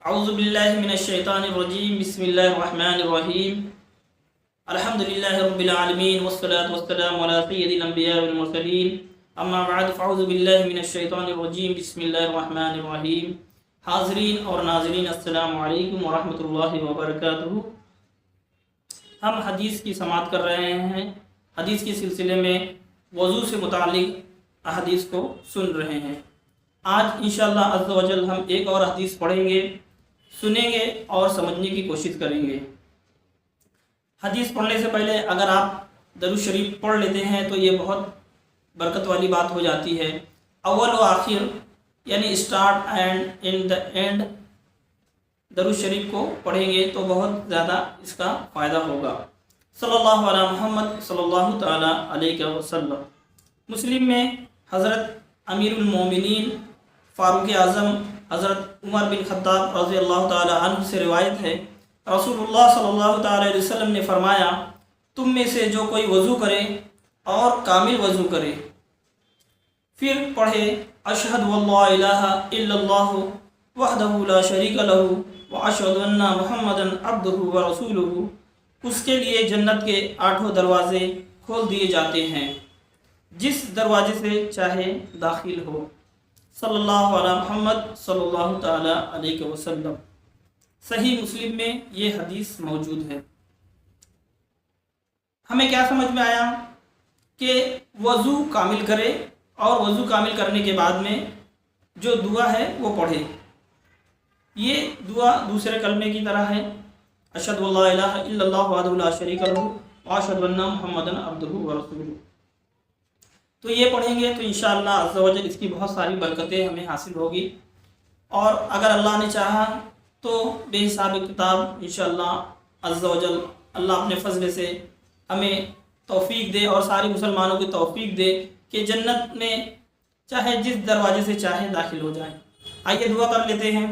اعوذ باللہ من الشیطان الرجیم بسم اللہ الرحمن الرحیم الحمدللہ رب العالمین والصلاة والسلام علی سید الانبیاء والمرسلین اما بعد فاعوذ باللہ من الشیطان الرجیم بسم اللہ الرحمن الرحیم۔ حاضرین اور ناظرین السلام علیکم ورحمۃ اللہ وبرکاتہ۔ ہم حدیث کی سماعت کر رہے ہیں، حدیث کے سلسلے میں وضو سے متعلق احادیث کو سن رہے ہیں۔ آج انشاءاللہ عز و جل ہم ایک اور حدیث پڑھیں گے، سنیں گے اور سمجھنے کی کوشش کریں گے۔ حدیث پڑھنے سے پہلے اگر آپ درود شریف پڑھ لیتے ہیں تو یہ بہت برکت والی بات ہو جاتی ہے۔ اول و آخر یعنی start and in the and درود شریف کو پڑھیں گے تو بہت زیادہ اس کا فائدہ ہوگا۔ صلی اللہ علی محمد صلی اللہ تعالی علیہ وسلم۔ مسلم میں حضرت امیر المومنین فاروق اعظم حضرت عمر بن خطاب رضی اللہ تعالی عنہ سے روایت ہے، رسول اللہ صلی اللہ تعالی علیہ وسلم نے فرمایا، تم میں سے جو کوئی وضو کرے اور کامل وضو کرے پھر پڑھے اشہد واللہ الہ الا اللہ وحدہ لا شریک لہ واشہد ان محمدا عبدہ ورسولہ، اس کے لیے جنت کے 8 دروازے کھول دیے جاتے ہیں، جس دروازے سے چاہے داخل ہو۔ صلی اللہ علی محمد صلی اللہ تعالی علیہ وسلم۔ صحیح مسلم میں یہ حدیث موجود ہے۔ ہمیں کیا سمجھ میں آیا کہ وضو کامل کرے اور وضو کامل کرنے کے بعد میں جو دعا ہے وہ پڑھے۔ یہ دعا دوسرے کلمے کی طرح ہے، اشہد ان لا الہ الا اللہ وحدہ لا شریک لہ واشہد ان محمدا عبدہ ورسولہ۔ تو یہ پڑھیں گے تو انشاءاللہ عز و جل اس کی بہت ساری برکتیں ہمیں حاصل ہوگی، اور اگر اللہ نے چاہا تو بے حساب کتاب انشاءاللہ عز و جل اللہ اپنے فضل سے ہمیں توفیق دے اور ساری مسلمانوں کی توفیق دے کہ جنت میں چاہے جس دروازے سے چاہے داخل ہو جائیں۔ آئیے دعا کر لیتے ہیں۔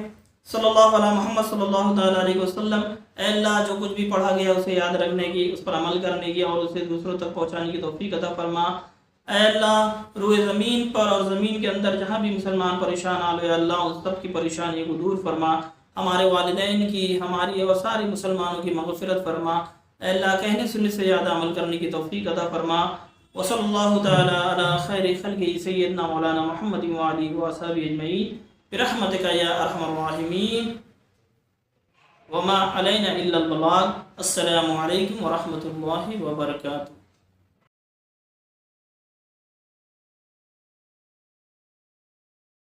صلی اللہ علی محمد صلی اللہ تعالیٰ علیہ وسلم۔ اے اللہ، جو کچھ بھی پڑھا گیا اسے یاد رکھنے کی، اس پر عمل کرنے کی اور اسے دوسروں تک پہنچانے کی توفیق عطا فرما۔ اے اللہ، روئے زمین پر اور زمین کے اندر جہاں بھی مسلمان پریشان آ لے اللہ ان سب کی پریشانی کو دور فرما، ہمارے والدین کی، ہماری اور سارے مسلمانوں کی مغفرت فرما۔ اے اللہ، کہنے سننے سے زیادہ عمل کرنے کی توفیق عطا فرما۔ وصلی اللہ تعالی علی خیر خلقہ سیدنا مولانا محمد وآلہ وصحبہ اجمعین برحمتک یا ارحم الراحمین وما علینا الا البلاغ۔ السلام علیکم ورحمۃ اللہ وبرکاتہ۔